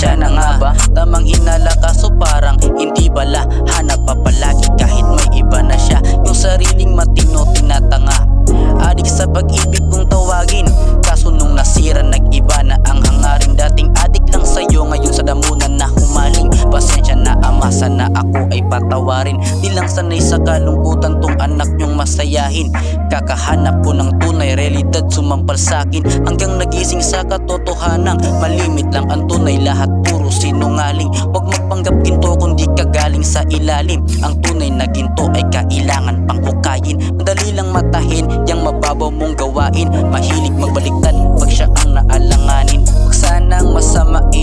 Siya na nga ba? Tamang hinala kaso parang hindi bala. Hanap pa palagi kahit may iba na siya. Yung sariling matino tinatanga. Adik sa pag-ibig kung tawagin, kaso nung nasira nag-iba na ang hangarin. Dating adik lang sa'yo, ngayon sa damunan na humaling. Pasensya na ama, sana ako ay patawarin. Di lang sanay sa kalungkutan tong anak nyong masayahin. Kakahanap ko ng tunay, realidad sumampal sa'kin. Hanggang nagising sa katotohanan, malimit lang ang tunay, lahat puro sinungaling. Huwag magpanggap ginto kundi kagaling sa ilalim. Ang tunay na ginto ay kailangan pang hukayin. Madali lang matahin yang mababaw mong gawain. Mahilig magbaliktad pag siya ang naalanganin. Huwag sanang masamain